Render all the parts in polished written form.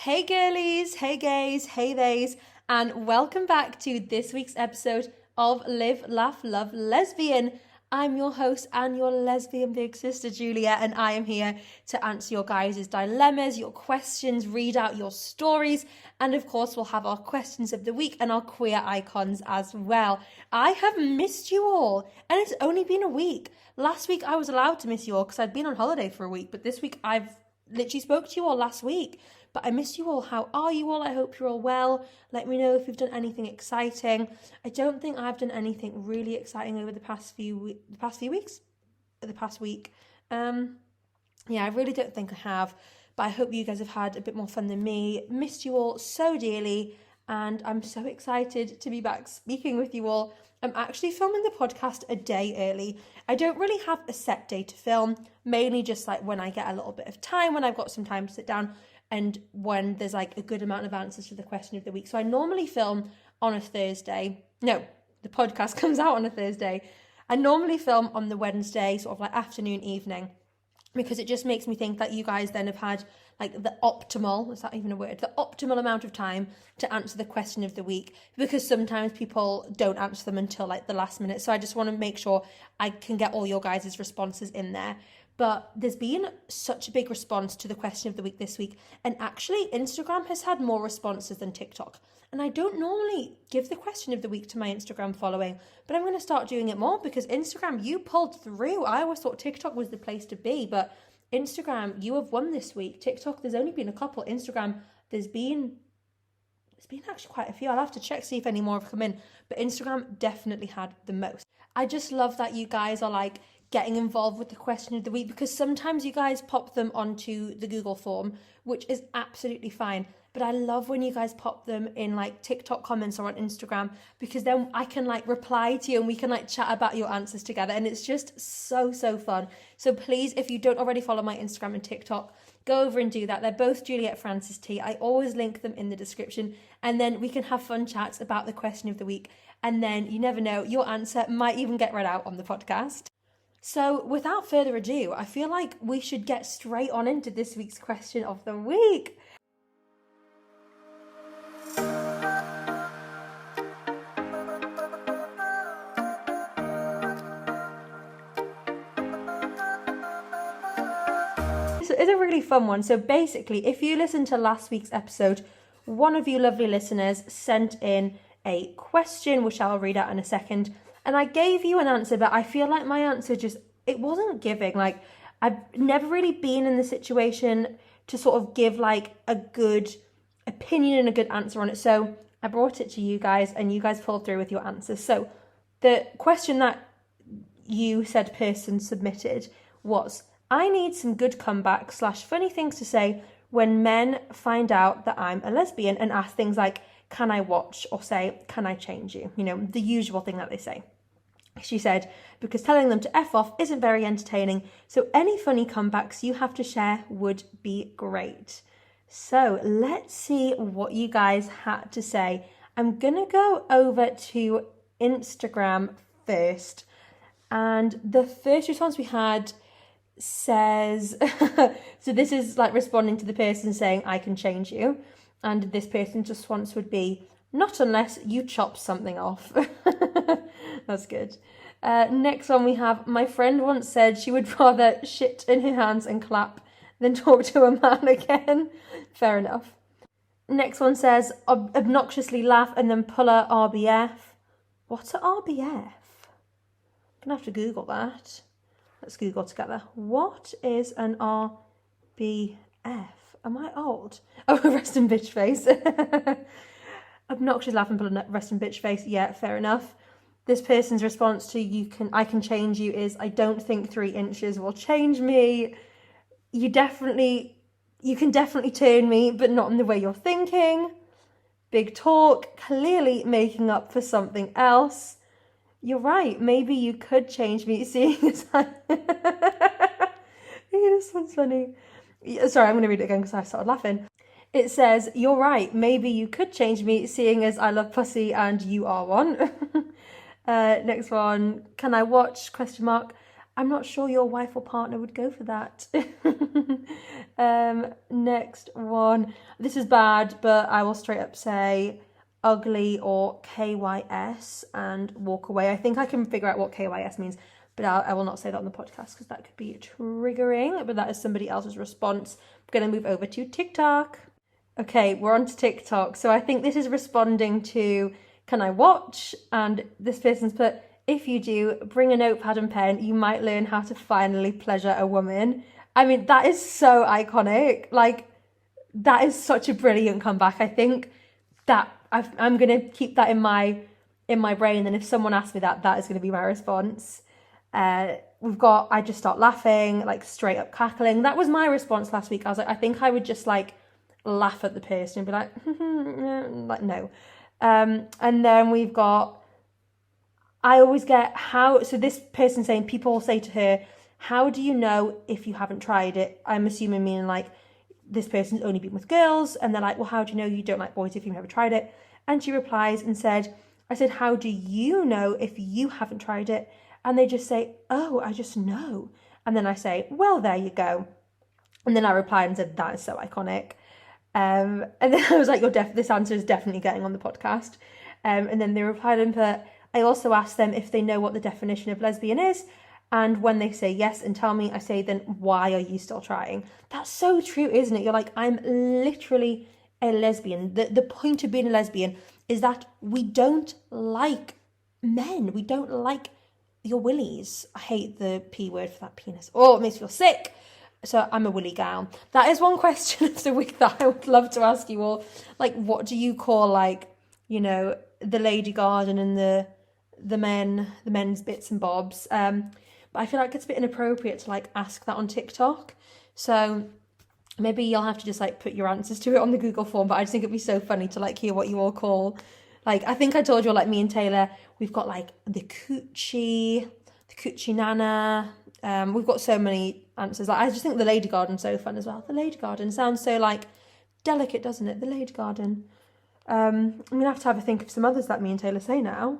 Hey girlies, hey gays, hey theys, and welcome back to this week's episode of Live, Laugh, Love, Lesbian. I'm your host and your lesbian big sister Julia, and I am here to answer your guys' dilemmas, your questions, read out your stories, and of course we'll have our questions of the week and our queer icons as well. I have missed you all, and it's only been a week. Last week I was allowed to miss you all because I'd been on holiday for a week, but this week I've literally spoke to you all last week. But I miss you all. How are you all? I hope you're all well. Let me know if you've done anything exciting. I don't think I've done anything really exciting over the past week. Yeah, I really don't think I have. But I hope you guys have had a bit more fun than me. Missed you all so dearly. And I'm so excited to be back speaking with you all. I'm actually filming the podcast a day early. I don't really have a set day to film. Mainly just like when I get a little bit of time, when I've got some time to sit down. And when there's like a good amount of answers to the question of the week. So I normally film on a Thursday. No, the podcast comes out on a Thursday. I normally film on the Wednesday, sort of like afternoon, evening, because it just makes me think that you guys then have had like the optimal, is that even a word? The optimal amount of time to answer the question of the week, because sometimes people don't answer them until like the last minute. So I just want to make sure I can get all your guys' responses in there. But there's been such a big response to the question of the week this week. And actually, Instagram has had more responses than TikTok. And I don't normally give the question of the week to my Instagram following, but I'm going to start doing it more because Instagram, you pulled through. I always thought TikTok was the place to be, but Instagram, you have won this week. TikTok, there's only been a couple. Instagram, there's been actually quite a few. I'll have to check, see if any more have come in. But Instagram definitely had the most. I just love that you guys are like getting involved with the question of the week, because sometimes you guys pop them onto the Google form, which is absolutely fine. But I love when you guys pop them in like TikTok comments or on Instagram, because then I can like reply to you and we can like chat about your answers together. And it's just so fun. So please, if you don't already follow my Instagram and TikTok, go over and do that. They're both Juliet Francis T. I always link them in the description, and then we can have fun chats about the question of the week. And then you never know, your answer might even get read out on the podcast. So without further ado, I feel like we should get straight on into this week's question of the week. So it's a really fun one. So basically, if you listen to last week's episode, one of you lovely listeners sent in a question, which I'll read out in a second. And I gave you an answer, but I feel like my answer it wasn't giving. Like, I've never really been in the situation to sort of give like a good opinion and a good answer on it. So I brought it to you guys and you guys pulled through with your answers. So the question that you said person submitted was, I need some good comeback / funny things to say when men find out that I'm a lesbian and ask things like, can I watch, or say, can I change you? You know, the usual thing that they say. She said, because telling them to F off isn't very entertaining, so any funny comebacks you have to share would be great. So let's see what you guys had to say. I'm going to go over to Instagram first. And the first response we had says, so this is like responding to the person saying, I can change you. And this person's response would be, not unless you chop something off. That's good. Next one we have, my friend once said she would rather shit in her hands and clap than talk to a man again. Fair enough. Next one says, obnoxiously laugh and then pull a RBF. What's a RBF? I'm going to have to Google that. Let's Google together. What is an RBF? Am I old? Oh, resting bitch face. Obnoxious laugh and pull a resting bitch face. Yeah, fair enough. This person's response to I can change you is, I don't think 3 inches will change me. You can definitely turn me, but not in the way you're thinking. Big talk, clearly making up for something else. You're right, maybe you could change me, seeing as I... This one's funny. Sorry, I'm going to read it again because I started laughing. It says, you're right, maybe you could change me, seeing as I love pussy and you are one. Next one, can I watch, ? I'm not sure your wife or partner would go for that. Next one. This is bad, but I will straight up say ugly or KYS and walk away. I think I can figure out what KYS means, but I will not say that on the podcast because that could be triggering, but that is somebody else's response. I'm going to move over to TikTok. Okay, we're on to TikTok. So I think this is responding to, can I watch? And this person's put, if you do, bring a notepad and pen, you might learn how to finally pleasure a woman. I mean, that is so iconic. Like, that is such a brilliant comeback. I think that I'm going to keep that in my brain. And if someone asks me that, that is going to be my response. We've got, I just start laughing, like straight up cackling. That was my response last week. I was like, I think I would just like laugh at the person and be like, like, no. And then we've got, I always get so this person saying, people say to her, how do you know if you haven't tried it? I'm assuming meaning like this person's only been with girls. And they're like, well, how do you know you don't like boys if you've never tried it? And she replies and said, I said, how do you know if you haven't tried it? And they just say, oh, I just know. And then I say, well, there you go. And then I replied and said, that is so iconic. And then I was like, this answer is definitely getting on the podcast. And then they replied and put, I also asked them if they know what the definition of lesbian is. And when they say yes and tell me, I say, then why are you still trying? That's so true, isn't it? You're like, I'm literally a lesbian. The point of being a lesbian is that we don't like men. We don't like your willies. I hate the P word for that, penis. Oh, it makes me feel sick. So I'm a willy gal. That is one question of the week that I would love to ask you all. Like, what do you call, like, you know, the lady garden and the men's bits and bobs? But I feel like it's a bit inappropriate to like ask that on TikTok. So maybe you'll have to just like put your answers to it on the Google form. But I just think it'd be so funny to like hear what you all call. Like, I think I told you all, like, me and Taylor, we've got like the coochie nana. We've got so many answers. Like, I just think the lady garden's so fun as well. The lady garden sounds so like delicate, doesn't it? The lady garden. I'm gonna have to have a think of some others that me and Taylor say now.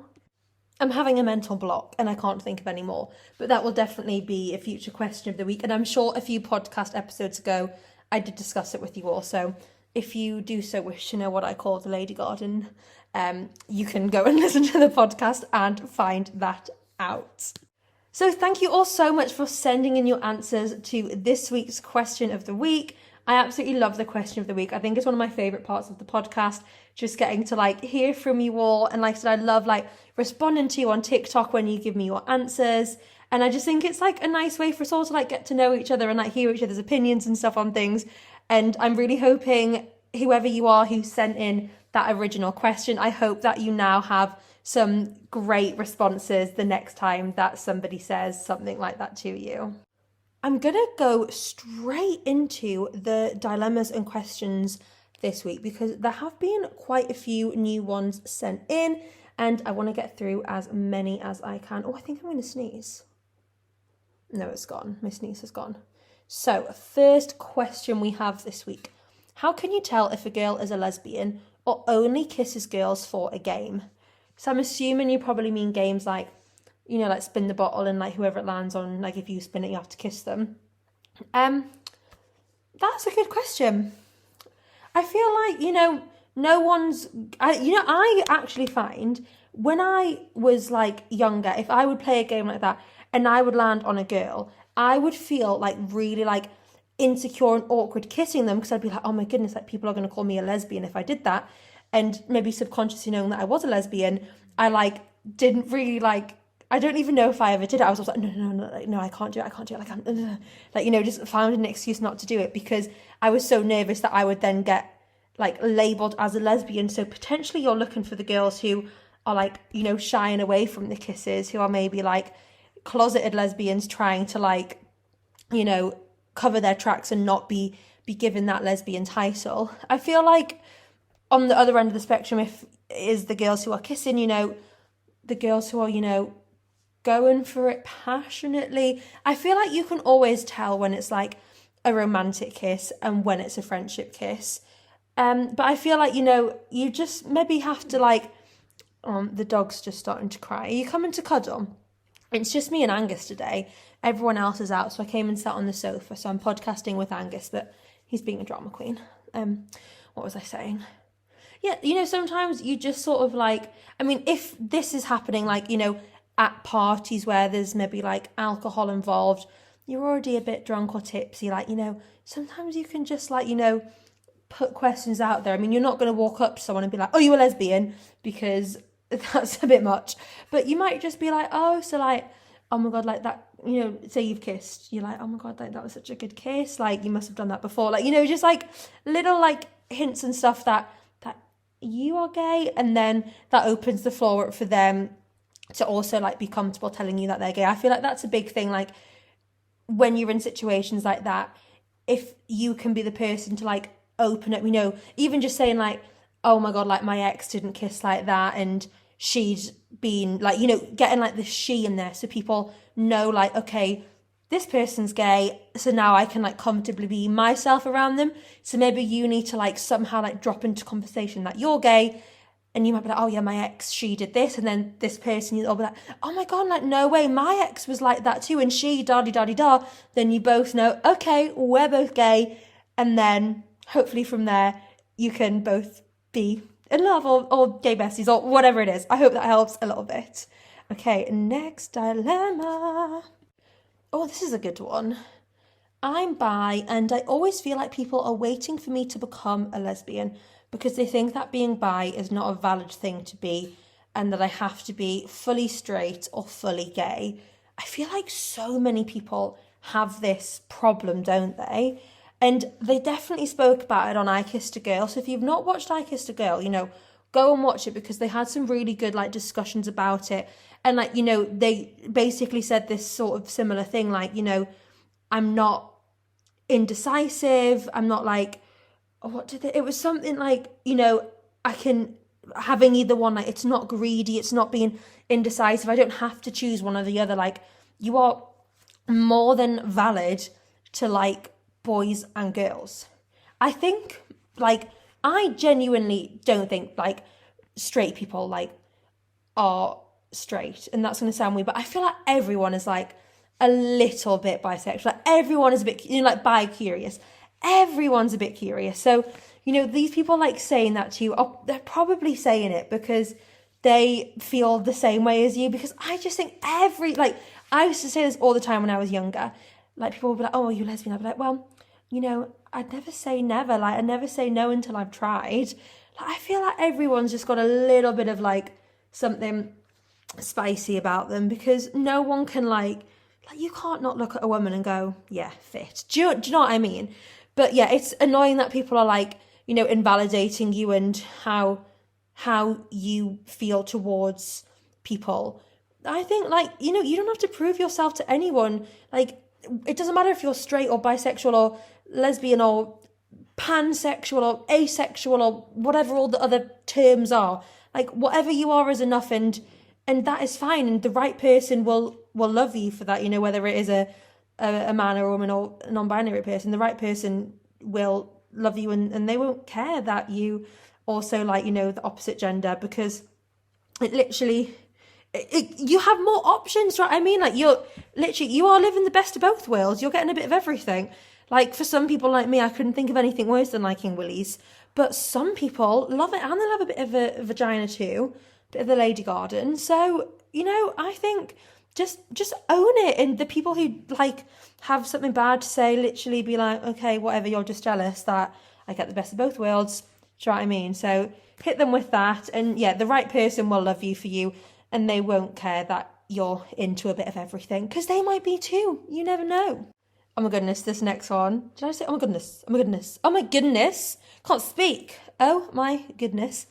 I'm having a mental block and I can't think of any more, but that will definitely be a future question of the week. And I'm sure a few podcast episodes ago, I did discuss it with you all. So if you do so wish to know what I call the lady garden, you can go and listen to the podcast and find that out. So thank you all so much for sending in your answers to this week's question of the week. I absolutely love the question of the week. I think it's one of my favourite parts of the podcast, just getting to like hear from you all. And like I said, I love like responding to you on TikTok when you give me your answers. And I just think it's like a nice way for us all to like get to know each other and like hear each other's opinions and stuff on things. And I'm really hoping whoever you are who sent in that original question, I hope that you now have some great responses the next time that somebody says something like that to you. I'm going to go straight into the dilemmas and questions this week because there have been quite a few new ones sent in and I want to get through as many as I can. Oh, I think I'm going to sneeze. No, it's gone. My sneeze has gone. So, first question we have this week. How can you tell if a girl is a lesbian or only kisses girls for a game? So I'm assuming you probably mean games like, you know, like spin the bottle and like whoever it lands on, like if you spin it, you have to kiss them. That's a good question. I feel like, you know, I actually find when I was like younger, if I would play a game like that and I would land on a girl, I would feel like really like insecure and awkward kissing them because I'd be like, oh my goodness, like people are going to call me a lesbian if I did that. And maybe subconsciously knowing that I was a lesbian, I like didn't really like, I don't even know if I ever did it. I was like, no, I can't do it. Like, like, you know, just found an excuse not to do it because I was so nervous that I would then get like labelled as a lesbian. So potentially you're looking for the girls who are like, you know, shying away from the kisses, who are maybe like closeted lesbians trying to like, you know, cover their tracks and not be given that lesbian title. I feel like on the other end of the spectrum, if is the girls who are kissing, you know, the girls who are, you know, going for it passionately. I feel like you can always tell when it's like a romantic kiss and when it's a friendship kiss. But I feel like, you know, you just maybe have to like, the dog's just starting to cry. Are you coming to cuddle? It's just me and Angus today. everyone else is out, so I came and sat on the sofa. So I'm podcasting with Angus, but he's being a drama queen. What was I saying? Yeah, you know, sometimes you just sort of like, I mean, if this is happening, like, you know, at parties where there's maybe like alcohol involved, you're already a bit drunk or tipsy, like, you know, sometimes you can just like, you know, put questions out there. I mean, you're not going to walk up to someone and be like, oh, you're a lesbian, because that's a bit much. But you might just be like, oh, so like, oh my God, like that, you know, say you've kissed, you're like, oh my God, like that was such a good kiss. Like, you must have done that before. Like, you know, just like little like hints and stuff that you are gay, and then that opens the floor up for them to also like be comfortable telling you that they're gay. I feel like that's a big thing. Like when you're in situations like that, if you can be the person to like open up, you know, even just saying like, oh my God, like my ex didn't kiss like that, and she'd been like, you know, getting like the she in there so people know like, okay, this person's gay, so now I can like comfortably be myself around them. So maybe you need to like somehow like drop into conversation that you're gay, and you might be like, oh yeah, my ex, she did this, and then this person, you'll be like, oh my God, like no way, my ex was like that too, and she da-di-da-di-da. Then you both know, okay, we're both gay, and then hopefully from there you can both be in love or gay besties or whatever it is. I hope that helps a little bit. Okay, next dilemma. Oh, this is a good one. I'm bi, and I always feel like people are waiting for me to become a lesbian because they think that being bi is not a valid thing to be, and that I have to be fully straight or fully gay. I feel like so many people have this problem, don't they? And they definitely spoke about it on I Kissed a Girl. So if you've not watched I Kissed a Girl, you know, go and watch it, because they had some really good like discussions about it. And like, you know, they basically said this sort of similar thing, like, you know, I'm not indecisive. I'm not like, it was something like, you know, I can, having either one, like, it's not greedy. It's not being indecisive. I don't have to choose one or the other. Like, you are more than valid to like boys and girls. I think, like, I genuinely don't think like straight people like are straight, and that's going to sound weird, but I feel like everyone is like a little bit bisexual. Like everyone is a bit, you know, like bi-curious. Everyone's a bit curious. So, you know, these people like saying that to you, they're probably saying it because they feel the same way as you. Because I just think I used to say this all the time when I was younger. Like people would be like, oh, are you lesbian? I'd be like, well, you know, I'd never say never. Like I never say no until I've tried. Like I feel like everyone's just got a little bit of like something spicy about them, because no one can like you can't not look at a woman and go, yeah, fit. Do you know what I mean? But yeah, it's annoying that people are like, you know, invalidating you and how you feel towards people. I think like, you know, you don't have to prove yourself to anyone. Like it doesn't matter if you're straight or bisexual or lesbian or pansexual or asexual or whatever all the other terms are. Like whatever you are is enough, and that is fine, and the right person will love you for that, you know, whether it is a man or a woman or a non-binary person. The right person will love you, and they won't care that you also like, you know, the opposite gender, because it literally you have more options, right? I mean, like you are living the best of both worlds. You're getting a bit of everything. Like for some people like me, I couldn't think of anything worse than liking willies, but some people love it, and they love a bit of a vagina too, bit of the lady garden. So, you know, I think just own it, and the people who like have something bad to say, literally be like, okay, whatever, you're just jealous that I get the best of both worlds. Do you know what I mean? So hit them with that, and yeah, the right person will love you for you, and they won't care that you're into a bit of everything, because they might be too. You never know. Oh my goodness, this next one. Did I say, oh my goodness, oh my goodness, oh my goodness, can't speak. Oh my goodness.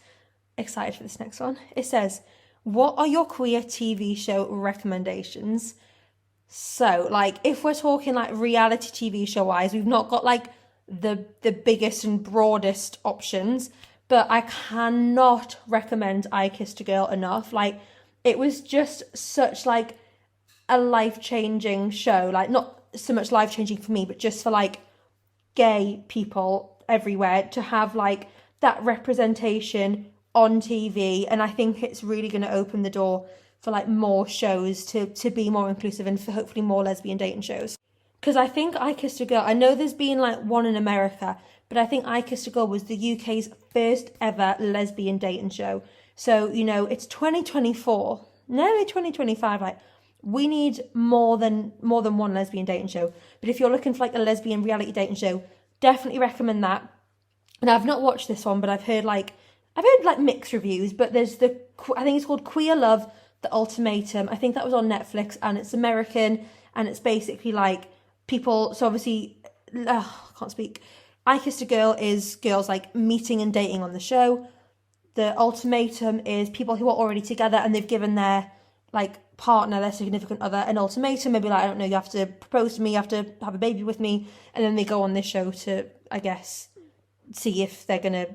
Excited for this next one. It says, what are your queer TV show recommendations? So, like, if we're talking like reality TV show wise, we've not got like the biggest and broadest options, but I cannot recommend I Kissed a Girl enough. Like, it was just such like a life-changing show. Like, not so much life-changing for me, but just for like gay people everywhere to have like that representation on TV. And I think it's really going to open the door for like more shows to be more inclusive and for hopefully more lesbian dating shows. Because I think I Kissed a Girl, I know there's been like one in America, but I think I Kissed a Girl was the UK's first ever lesbian dating show. So, you know, it's 2024, nearly 2025, like we need more than one lesbian dating show. But if you're looking for like a lesbian reality dating show, definitely recommend that. And I've not watched this one, but I've heard like mixed reviews, but there's I think it's called Queer Love, The Ultimatum. I think that was on Netflix, and it's American, and it's basically like people, so obviously, I can't speak. I Kissed a Girl is girls like meeting and dating on the show. The ultimatum is people who are already together and they've given their like partner, their significant other, an ultimatum. Maybe like, I don't know, you have to propose to me, you have to have a baby with me, and then they go on this show to, I guess, see if they're gonna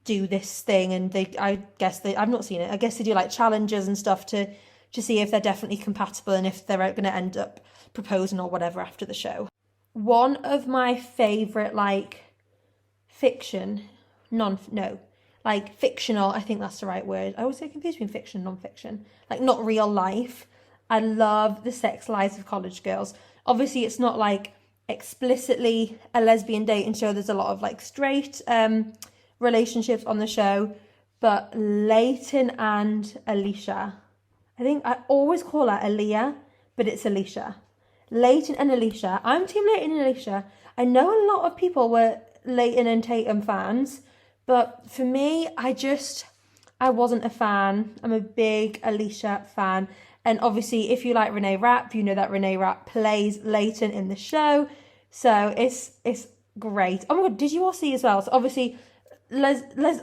do this thing. And I've not seen it. I guess they do like challenges and stuff to see if they're definitely compatible and if they're going to end up proposing or whatever after the show. One of my favourite like fictional, I think that's the right word. I always get confused between fiction and non-fiction. Like not real life. I love The Sex Lives of College Girls. Obviously it's not like explicitly a lesbian dating show. There's a lot of like straight relationships on the show. But Leighton and Alicia, I think I always call her Aaliyah, but it's Alicia. Leighton and Alicia. I'm team Leighton and Alicia. I know a lot of people were Leighton and Tatum fans, but for me, I wasn't a fan. I'm a big Alicia fan. And obviously, if you like Renee Rapp, you know that Renee Rapp plays Leighton in the show. So it's great. Oh my God, did you all see as well? So obviously, Lesbian,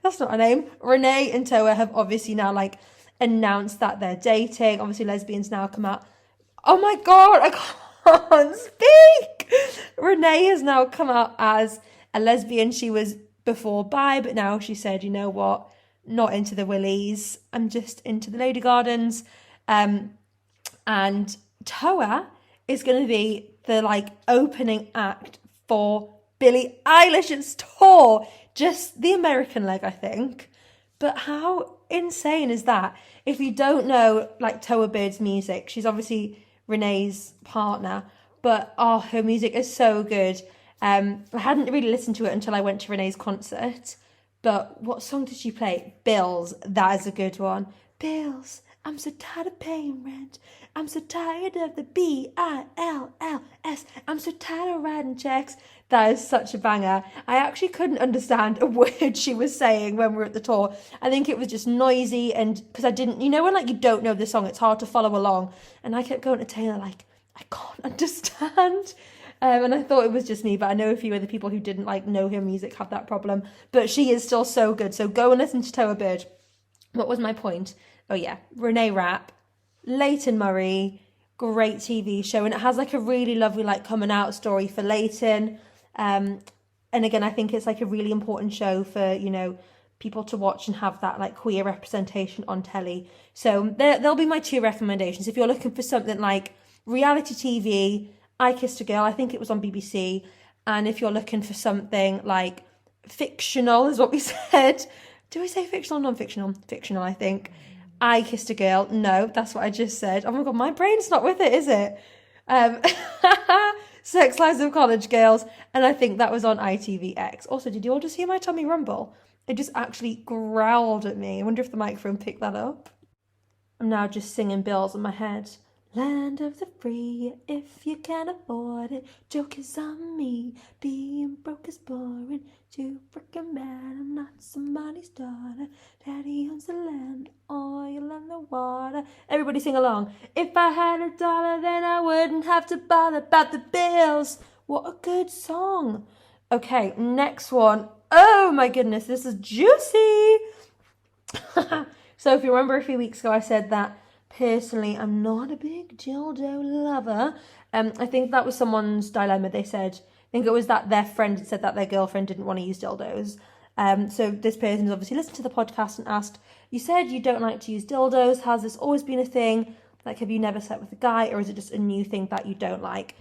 that's not a name. Renee and Toa have obviously now like announced that they're dating. Obviously, Lesbian's now come out. Oh my God, I can't speak. Renee has now come out as a lesbian. She was before bi, but now she said, you know what, not into the willies, I'm just into the lady gardens. And Toa is going to be the like opening act for Billie Eilish's tour, just the American leg, I think. But how insane is that? If you don't know like Toa Bird's music, she's obviously Renee's partner, but her music is so good. I hadn't really listened to it until I went to Renee's concert. But what song did she play? Bills. That is a good one. Bills. I'm so tired of paying rent. I'm so tired of the BILLS. I'm so tired of writing checks. That is such a banger. I actually couldn't understand a word she was saying when we were at the tour. I think it was just noisy, and because I didn't, you know, when like you don't know the song, it's hard to follow along. And I kept going to Taylor like, I can't understand. And I thought it was just me, but I know a few other people who didn't like know her music have that problem. But she is still so good. So go and listen to Toa Bird. What was my point? Oh yeah, Renee Rapp, Leighton Murray, great TV show, and it has like a really lovely like coming out story for Leighton. And again, I think it's like a really important show for, you know, people to watch and have that like queer representation on telly. So there'll be my two recommendations. If you're looking for something like reality TV, I Kissed a Girl, I think it was on BBC. And if you're looking for something like fictional, is what we said. Do we say fictional or non-fictional? Fictional, I think. I Kissed a Girl. No, that's what I just said. Oh my God, my brain's not with it, is it? Sex Lives of College Girls. And I think that was on ITVX. Also, did you all just hear my tummy rumble? It just actually growled at me. I wonder if the microphone picked that up. I'm now just singing Bills in my head. Land of the free, if you can afford it. Joke is on me, being broke is boring. Too freaking bad, I'm not somebody's daughter. Daddy owns the land, oil and the water. Everybody sing along. If I had $1, then I wouldn't have to bother about the bills. What a good song. Okay, next one. Oh my goodness, this is juicy. So if you remember a few weeks ago, I said that personally, I'm not a big dildo lover. I think that was someone's dilemma. They said, I think it was that their friend had said that their girlfriend didn't want to use dildos. So this person's obviously listened to the podcast and asked, you said you don't like to use dildos. Has this always been a thing? Like, have you never slept with a guy, or is it just a new thing that you don't like?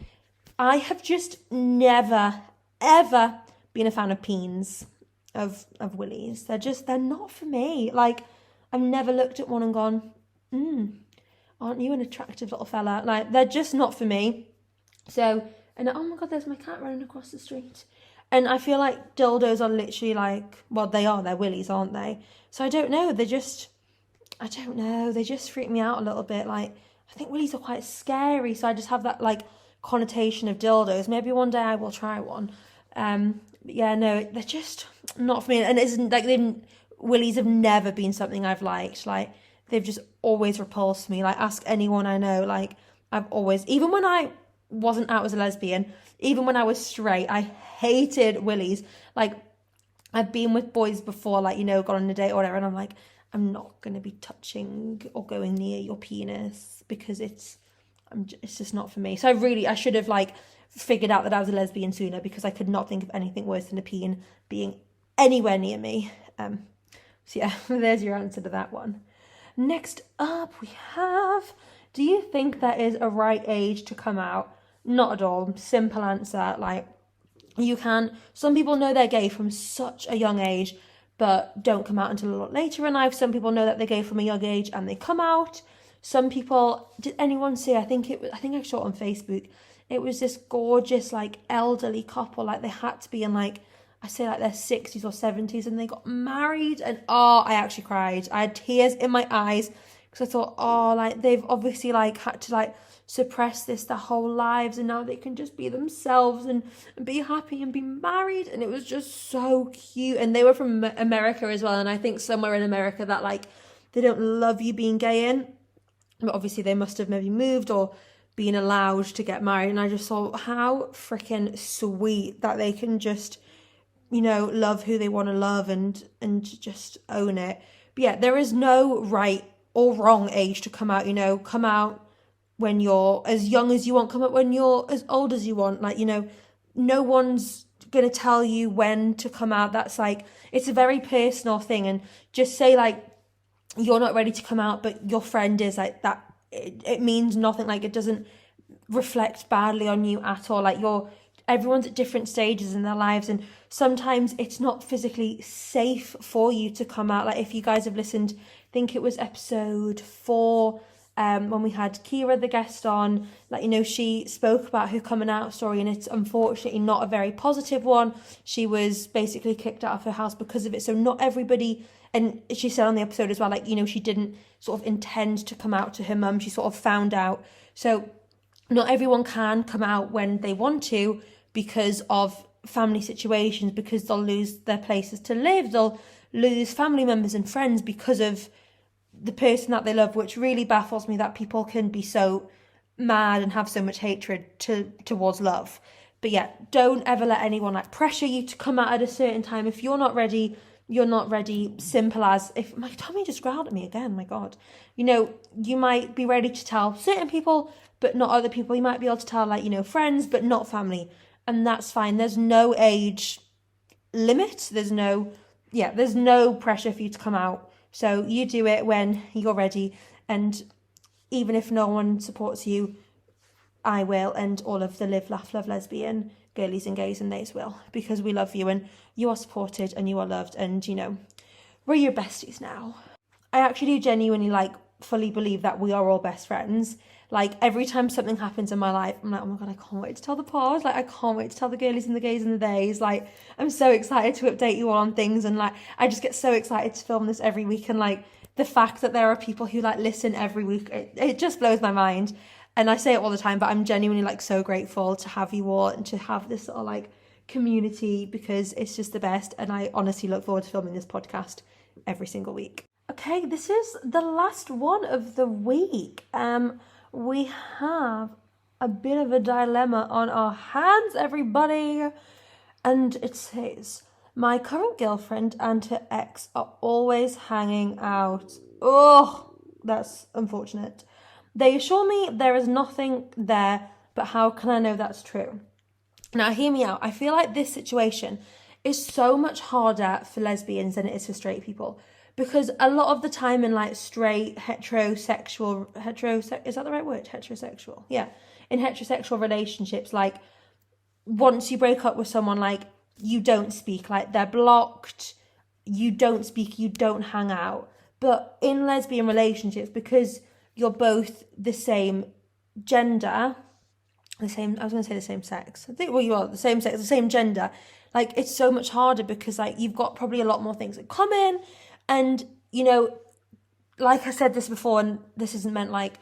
I have just never, ever been a fan of peens, of willies. They're not for me. Like, I've never looked at one and gone, aren't you an attractive little fella? Like, they're just not for me. So, and oh my God, there's my cat running across the street. And I feel like dildos are literally like, well, they're willies, aren't they? So I don't know, they just freak me out a little bit. Like, I think willies are quite scary, so I just have that like connotation of dildos. Maybe one day I will try one. But yeah, no, they're just not for me. And it isn't like willies have never been something I've liked. Like, they've just always repulsed me. Like, ask anyone I know. Like, I've always, even when I wasn't out as a lesbian, even when I was straight, I hated willies. Like, I've been with boys before, like, you know, gone on a date or whatever, and I'm like, I'm not going to be touching or going near your penis because it's just not for me. So I should have like figured out that I was a lesbian sooner, because I could not think of anything worse than a peen being anywhere near me. So yeah, there's your answer to that one. Next up we have, do you think there is a right age to come out? Not at all. Simple answer. Like, some people know they're gay from such a young age, but don't come out until a lot later in life. Some people know that they're gay from a young age and they come out. Some people, did anyone see, I think I saw it on Facebook, it was this gorgeous like elderly couple, like they had to be in like, I say like their 60s or 70s, and they got married, and I actually cried. I had tears in my eyes because I thought, like they've obviously like had to like suppress this their whole lives, and now they can just be themselves and be happy and be married. And it was just so cute. And they were from America as well, and I think somewhere in America that like they don't love you being gay in, but obviously they must have maybe moved or been allowed to get married. And I just thought, how freaking sweet that they can just, you know, love who they want to love and just own it. But yeah, there is no right or wrong age to come out. You know, come out when you're as young as you want, come out when you're as old as you want. Like, you know, no one's going to tell you when to come out. That's like, it's a very personal thing. And just say like, you're not ready to come out, but your friend is, like that. It means nothing. Like, it doesn't reflect badly on you at all. Like, everyone's at different stages in their lives, and sometimes it's not physically safe for you to come out. Like, if you guys have listened, I think it was episode 4, when we had Kira the guest on, like, you know, she spoke about her coming out story, and it's unfortunately not a very positive one. She was basically kicked out of her house because of it. So not everybody, and she said on the episode as well, like, you know, she didn't sort of intend to come out to her mum. She sort of found out. So not everyone can come out when they want to because of family situations, because they'll lose their places to live. They'll lose family members and friends because of the person that they love, which really baffles me that people can be so mad and have so much hatred towards love. But yeah, don't ever let anyone like pressure you to come out at a certain time. If you're not ready, you're not ready. Simple as, if my Tommy just growled at me again, my God. You know, you might be ready to tell certain people, but not other people. You might be able to tell, like, you know, friends, but not family. And that's fine. There's no age limit. There's no pressure for you to come out. So you do it when you're ready. And even if no one supports you, I will, and all of the Live, Laugh, Love Lesbian girlies and gays and theys will, because we love you and you are supported and you are loved, and, you know, we're your besties now. I actually do genuinely, like, fully believe that we are all best friends. Like, every time something happens in my life, I'm like, oh my God, I can't wait to tell the pod. Like, I can't wait to tell the girlies and the gays and the theys. Like, I'm so excited to update you all on things, and like, I just get so excited to film this every week. And like, the fact that there are people who like listen every week, it just blows my mind. And I say it all the time, but I'm genuinely like so grateful to have you all and to have this sort of like community, because it's just the best. And I honestly look forward to filming this podcast every single week. Okay, this is the last one of the week. We have a bit of a dilemma on our hands, everybody. And it says, my current girlfriend and her ex are always hanging out. Oh, that's unfortunate. They assure me there is nothing there, but how can I know that's true? Now, hear me out. I feel like this situation is so much harder for lesbians than it is for straight people. Because a lot of the time in like straight, heterosexual, is that the right word? Heterosexual. Yeah. In heterosexual relationships, like, once you break up with someone, like, you don't speak, like, they're blocked, you don't speak, you don't hang out. But in lesbian relationships, because you're both the same gender, I was going to say the same sex. I think, well, you are the same sex, the same gender. Like, it's so much harder because, like, you've got probably a lot more things in common. And, like I said this before, and this isn't meant like,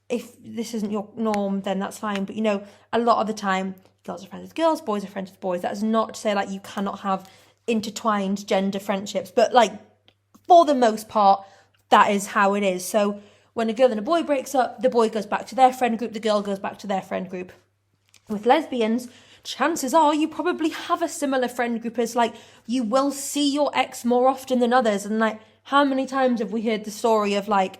if this isn't your norm, then that's fine. But, a lot of the time, girls are friends with girls, boys are friends with boys. That's not to say, like, you cannot have intertwined gender friendships. But, like, for the most part, that is how it is. So when a girl and a boy breaks up, the boy goes back to their friend group, the girl goes back to their friend group. With lesbians, chances are you probably have a similar friend group, as like you will see your ex more often than others. And like, how many times have we heard the story of like,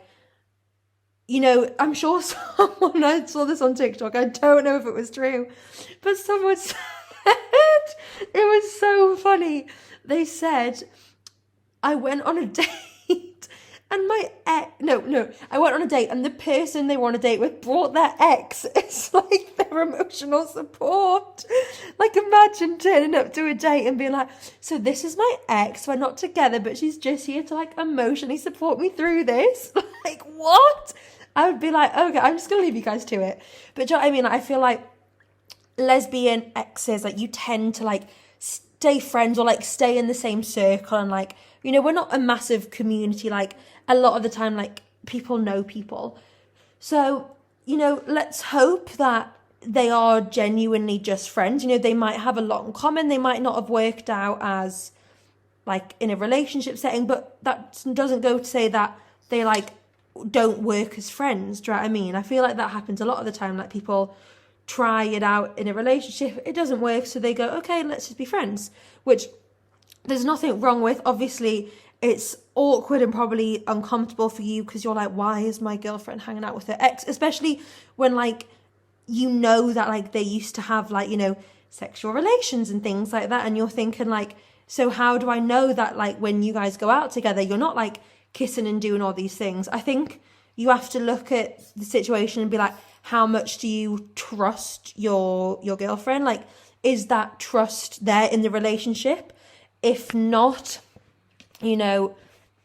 I'm sure someone, I saw this on TikTok, I don't know if it was true, but someone said, it was so funny. They said, I went on a date and I went on a date and the person they were on a date with brought their ex. It's like their emotional support. Like, imagine turning up to a date and being like, so this is my ex, we're not together, but she's just here to like emotionally support me through this. Like, what? I would be like, okay, I'm just gonna leave you guys to it. But do you know what I mean? I feel like lesbian exes, like, you tend to like stay friends or like stay in the same circle, and like, we're not a massive community. Like, a lot of the time, like, people know people. So, let's hope that they are genuinely just friends. They might have a lot in common. They might not have worked out as like in a relationship setting, but that doesn't go to say that they like don't work as friends. Do you know what I mean? I feel like that happens a lot of the time. Like, people try it out in a relationship, it doesn't work, so they go, okay, let's just be friends, which there's nothing wrong with. Obviously, it's awkward and probably uncomfortable for you because you're like, why is my girlfriend hanging out with her ex? Especially when like, that like they used to have like, sexual relations and things like that. And you're thinking like, so how do I know that like when you guys go out together, you're not like kissing and doing all these things? I think you have to look at the situation and be like, how much do you trust your girlfriend? Like, is that trust there in the relationship? If not,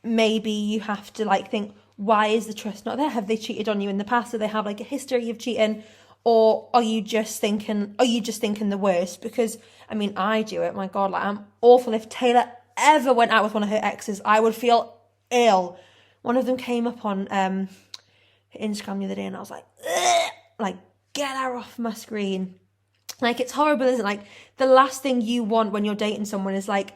maybe you have to like think, why is the trust not there? Have they cheated on you in the past? Do they have like a history of cheating? Or are you just thinking the worst? Because I mean, I do it. My God, like, I'm awful. If Taylor ever went out with one of her exes, I would feel ill. One of them came up on Instagram the other day, and I was like, ugh! Like, get her off my screen. Like, it's horrible, isn't it? Like, the last thing you want when you're dating someone is like,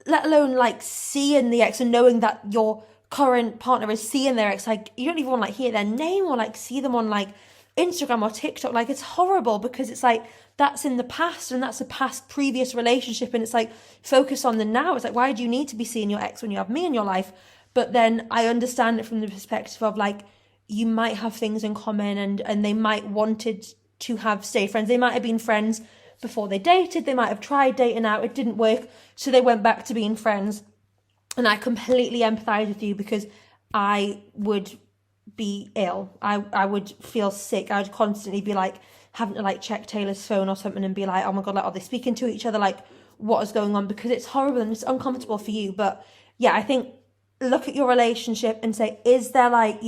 let alone like seeing the ex and knowing that your current partner is seeing their ex. Like, you don't even want to like hear their name or like see them on like Instagram or TikTok. Like, it's horrible because it's like, that's in the past and that's a past previous relationship, and it's like, focus on the now. It's like, why do you need to be seeing your ex when you have me in your life? But then I understand it from the perspective of like, you might have things in common, and they might wanted to have stay friends. They might have been friends before they dated. They might have tried dating out, it didn't work, so they went back to being friends. And I completely empathise with you because I would be ill. I would feel sick. I would constantly be like having to like check Taylor's phone or something and be like, oh my God, like, are they speaking to each other? Like, what is going on? Because it's horrible and it's uncomfortable for you. But yeah, I think look at your relationship and say, is there like,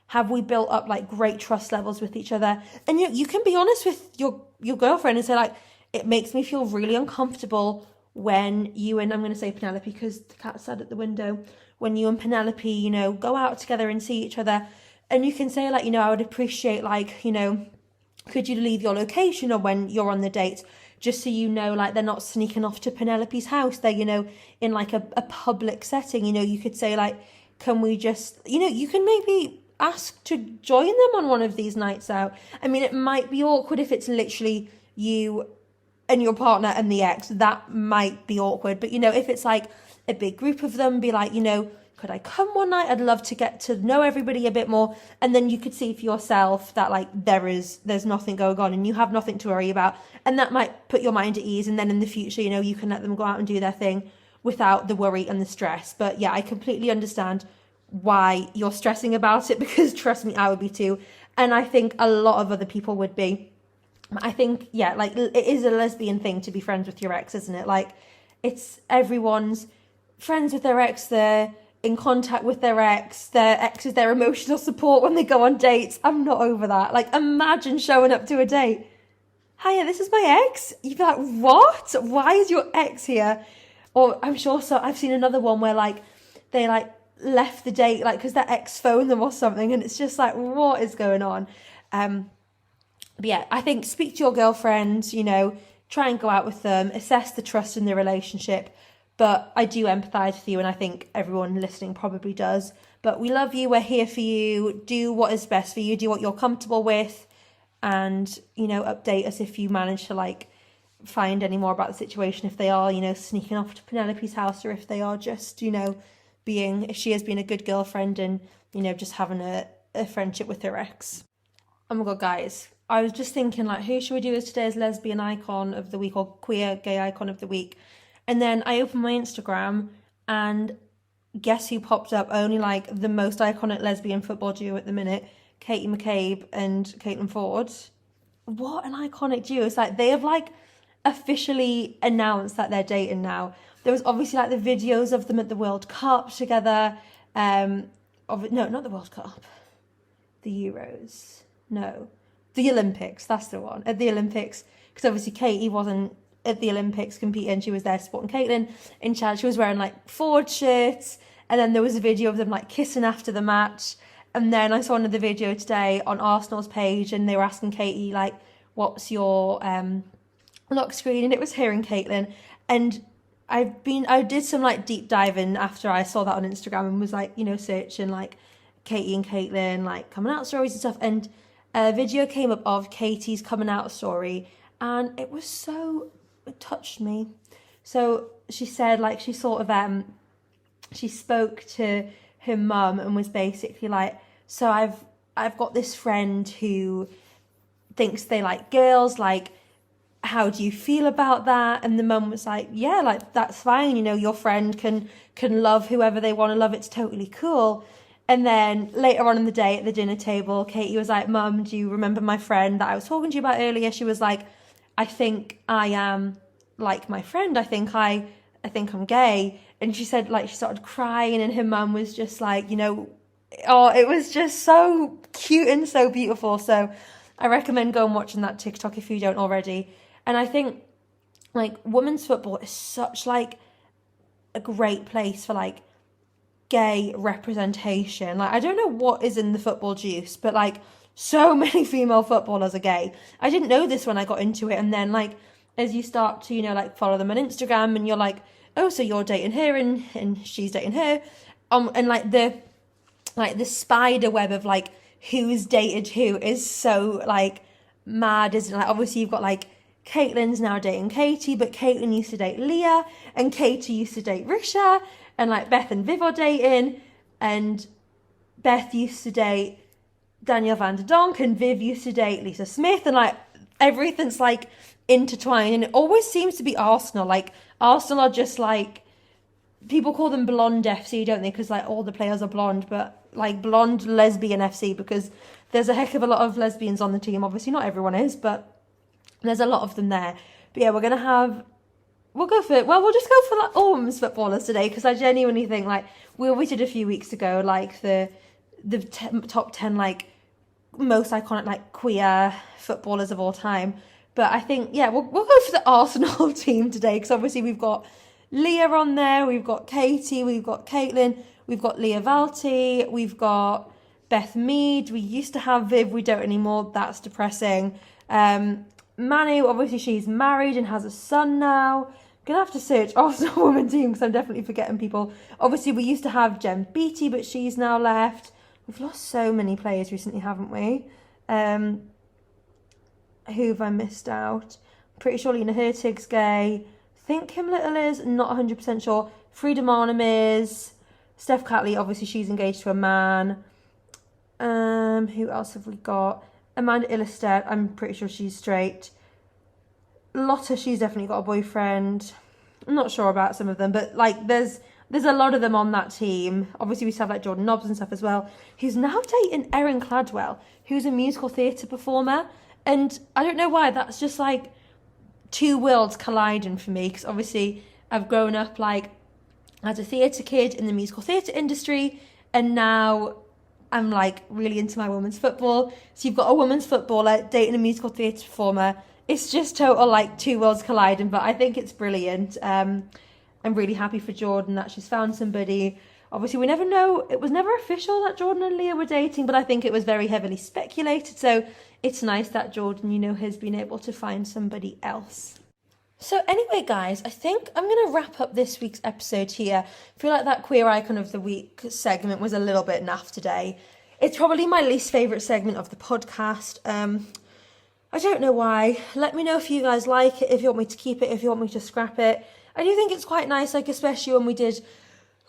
have we built up like great trust levels with each other? And you can be honest with your girlfriend and say like, it makes me feel really uncomfortable when you and, I'm going to say Penelope because the cat's sad at the window, when you and Penelope, go out together and see each other. And you can say like, I would appreciate like, could you leave your location or when you're on the date, just so like they're not sneaking off to Penelope's house. They're, in like a public setting, you could say like, can we just, you can maybe ask to join them on one of these nights out. I mean, it might be awkward if it's literally you and your partner and the ex. That might be awkward. But, if it's like a big group of them, be like, could I come one night? I'd love to get to know everybody a bit more. And then you could see for yourself that like there's nothing going on and you have nothing to worry about. And that might put your mind at ease. And then in the future, you can let them go out and do their thing without the worry and the stress. But yeah, I completely understand why you're stressing about it, because trust me, I would be too. And I think a lot of other people would be. I think, yeah, like it is a lesbian thing to be friends with your ex, isn't it? Like, it's everyone's friends with their ex, they're in contact with their ex is their emotional support when they go on dates. I'm not over that. Like, imagine showing up to a date. Hiya, this is my ex. You'd be like, what? Why is your ex here? Or I'm sure, so I've seen another one where like they like left the date like because their ex phoned them or something, and it's just like, what is going on? But yeah, I think speak to your girlfriends, you know, try and go out with them, assess the trust in the relationship. But I do empathise with you, and I think everyone listening probably does. But we love you, we're here for you. Do what is best for you, do what you're comfortable with, and, you know, update us if you manage to like find any more about the situation, if they are, you know, sneaking off to Penelope's house, or if they are just, you know, if she has been a good girlfriend and, you know, just having a friendship with her ex. Oh my god, guys, I was just thinking, like, who should we do as today's lesbian icon of the week, or queer gay icon of the week? And then I opened my Instagram, and guess who popped up? Only like the most iconic lesbian football duo at the minute, Katie McCabe and Caitlin Ford. What an iconic duo. It's like they have like officially announced that they're dating now. There was obviously like the videos of them at the World Cup together. No, not the World Cup. The Euros. No. The Olympics, that's the one. At the Olympics, because obviously Katie wasn't at the Olympics competing, she was there supporting Caitlin in charge. She was wearing like Ford shirts, and then there was a video of them like kissing after the match. And then I saw another video today on Arsenal's page, and they were asking Katie like, what's your lock screen? And it was her and Caitlin. And I did some like deep diving after I saw that on Instagram, and was like, you know, searching like Katie and Caitlin like coming out stories and stuff, and a video came up of Katie's coming out story, and it touched me. So she said like she sort of she spoke to her mum and was basically like, so I've got this friend who thinks they like girls, like, how do you feel about that? And the mum was like, yeah, like, that's fine, you know, your friend can love whoever they want to love, it's totally cool. And then later on in the day at the dinner table, Katie was like, Mum, do you remember my friend that I was talking to you about earlier? She was like, I think I am like my friend, I think I'm gay. And she said like she started crying, and her mum was just like, you know, oh, it was just so cute and so beautiful. So I recommend going watching that TikTok if you don't already. And I think like women's football is such like a great place for like gay representation. Like, I don't know what is in the football juice, but like so many female footballers are gay. I didn't know this when I got into it, and then like as you start to, you know, like follow them on Instagram, and you're like, oh, so you're dating her and she's dating her, and like the spider web of like who's dated who is so like mad, isn't it? Like, obviously you've got like Caitlin's now dating Katie, but Caitlin used to date Leah, and Katie used to date Risha, and like Beth and Viv are dating, and Beth used to date Danielle Van der Donk, and Viv used to date Lisa Smith, and like everything's like intertwined. And it always seems to be Arsenal. Like Arsenal are just like, people call them blonde FC, don't they? Because like all the players are blonde, but like blonde lesbian FC, because there's a heck of a lot of lesbians on the team. Obviously not everyone is, but there's a lot of them there. But yeah, we'll just go for like all women's footballers today, because I genuinely think like we did a few weeks ago like the top 10 like most iconic like queer footballers of all time. But I think, yeah, we'll go for the Arsenal team today, because obviously we've got Leah on there, we've got Katie, we've got Caitlin, we've got Leah Valti, we've got Beth Mead, we used to have Viv, we don't anymore, that's depressing. Manu, obviously she's married and has a son now. I'm gonna have to search Arsenal women team, because I'm definitely forgetting people. Obviously we used to have Jem Beattie, but she's now left. We've lost so many players recently, haven't we? Who have I missed out? Pretty sure Lena Hurtig's gay. I think Kim Little is, not 100% sure. Frida Marnham is. Steph Catley, obviously she's engaged to a man. Who else have we got? Amanda Illistead, I'm pretty sure she's straight. Lotta, she's definitely got a boyfriend. I'm not sure about some of them, but like there's a lot of them on that team. Obviously we have like Jordan Nobbs and stuff as well, who's now dating Erin Cladwell, who's a musical theatre performer. And I don't know why, that's just like two worlds colliding for me, because obviously I've grown up like as a theatre kid in the musical theatre industry, and now I'm like really into my women's football. So you've got a women's footballer dating a musical theatre performer. It's just total like two worlds colliding, but I think it's brilliant. I'm really happy for Jordan that she's found somebody. Obviously, we never know. It was never official that Jordan and Leah were dating, but I think it was very heavily speculated. So it's nice that Jordan, you know, has been able to find somebody else. So anyway, guys, I think I'm going to wrap up this week's episode here. I feel like that Queer Icon of the Week segment was a little bit naff today. It's probably my least favourite segment of the podcast. I don't know why. Let me know if you guys like it, if you want me to keep it, if you want me to scrap it. I do think it's quite nice, like especially when we did,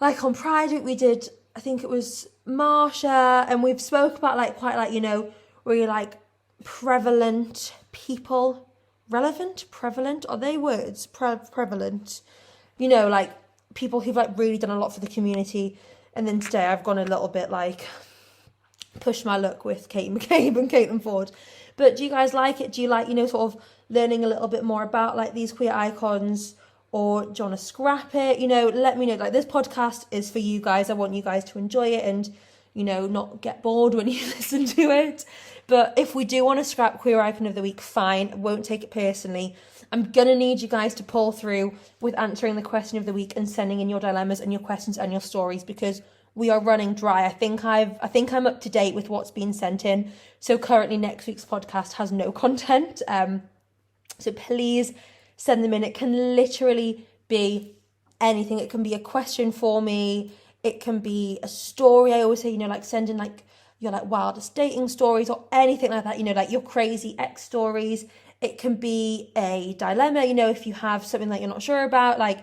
like on Pride Week, we did, I think it was Marsha, and we've spoke about like quite like, you know, really like prevalent people. Relevant? Prevalent? Are they words? Prevalent. You know, like people who've like really done a lot for the community. And then today I've gone a little bit like push my luck with Kate McCabe and Caitlin Ford. But do you guys like it? Do you like, you know, sort of learning a little bit more about like these queer icons? Or do you want to scrap it? You know, let me know. Like this podcast is for you guys. I want you guys to enjoy it and, you know, not get bored when you listen to it. But if we do want to scrap Queer Icon of the Week, fine. I won't take it personally. I'm going to need you guys to pull through with answering the question of the week and sending in your dilemmas and your questions and your stories, because we are running dry. I think I'm up to date with what's been sent in. So currently next week's podcast has no content. So please send them in. It can literally be anything. It can be a question for me. It can be a story. I always say, you know, like send in like your like wildest dating stories or anything like that, you know, like your crazy ex stories. It can be a dilemma, you know, if you have something that you're not sure about, like,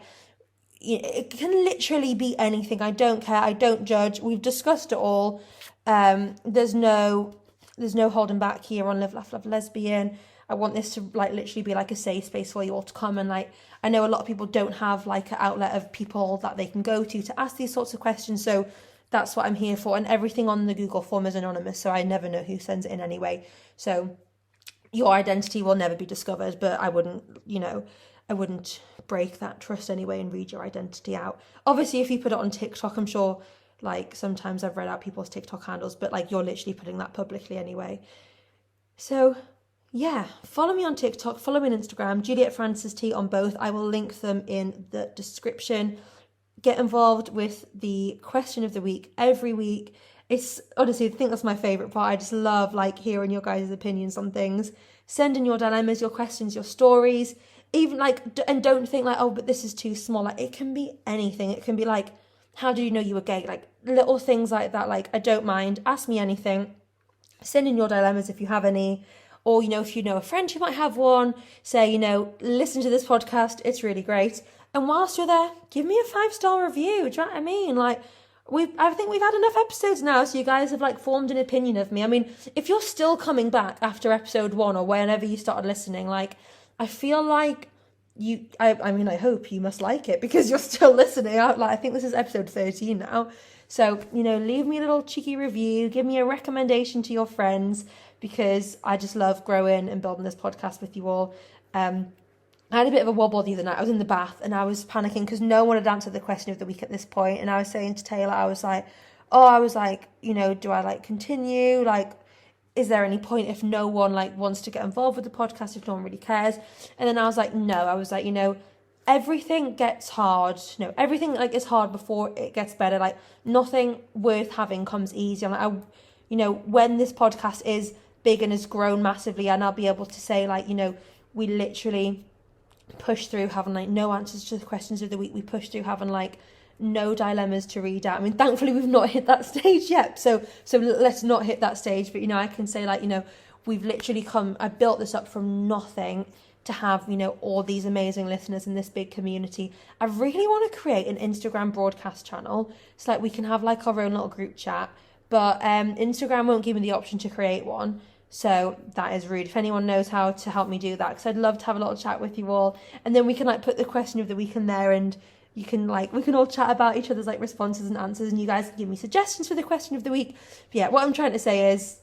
you know, it can literally be anything. I don't care. I don't judge. We've discussed it all. There's no holding back here on Live, Laugh, Love, Lesbian. I want this to like literally be like a safe space for you all to come, and like I know a lot of people don't have like an outlet of people that they can go to ask these sorts of questions, so that's what I'm here for. And everything on the Google form is anonymous, so I never know who sends it in anyway. So your identity will never be discovered, but I wouldn't break that trust anyway and read your identity out. Obviously, if you put it on TikTok, I'm sure like sometimes I've read out people's TikTok handles, but like you're literally putting that publicly anyway. So yeah, follow me on TikTok, follow me on Instagram, Juliet Francis T on both. I will link them in the description. Get involved with the question of the week every week. It's honestly, I think that's my favourite part. I just love like hearing your guys' opinions on things. Send in your dilemmas, your questions, your stories. Even like, and don't think like, oh, but this is too small. Like it can be anything. It can be like, how do you know you were gay? Like little things like that. Like I don't mind. Ask me anything. Send in your dilemmas if you have any. Or, you know, if you know a friend who might have one, say, you know, listen to this podcast. It's really great. And whilst you're there, give me a 5-star review. Do you know what I mean? Like, I think we've had enough episodes now, so you guys have like formed an opinion of me. I mean, if you're still coming back after episode 1 or whenever you started listening, like, I feel like I mean, I hope you must like it because you're still listening. I think this is episode 13 now. So, you know, leave me a little cheeky review. Give me a recommendation to your friends, because I just love growing and building this podcast with you all. I had a bit of a wobble the other night. I was in the bath and I was panicking because no one had answered the question of the week at this point. And I was saying to Taylor, I was like, you know, do I like continue? Like, is there any point if no one like wants to get involved with the podcast, if no one really cares? And then I was like, no. I was like, you know, everything gets hard. No, everything like is hard before it gets better. Like nothing worth having comes easy. I'm like, you know, when this podcast is big and has grown massively, and I'll be able to say like, you know, we literally push through having like no answers to the questions of the week. We push through having like no dilemmas to read out. I mean, thankfully we've not hit that stage yet, so let's not hit that stage. But you know, I can say like, you know, we've literally I built this up from nothing to have, you know, all these amazing listeners in this big community. I really want to create an Instagram broadcast channel so like we can have like our own little group chat, but Instagram won't give me the option to create one. So that is rude. If anyone knows how to help me do that, because I'd love to have a little chat with you all, and then we can like put the question of the week in there, and you can like, we can all chat about each other's like responses and answers, and you guys can give me suggestions for the question of the week. But yeah, what I'm trying to say is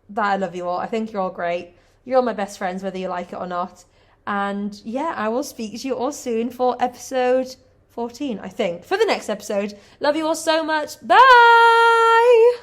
that I love you all. I think you're all great. You're all my best friends, whether you like it or not. And yeah, I will speak to you all soon for episode 14, I think, for the next episode. Love you all so much. Bye!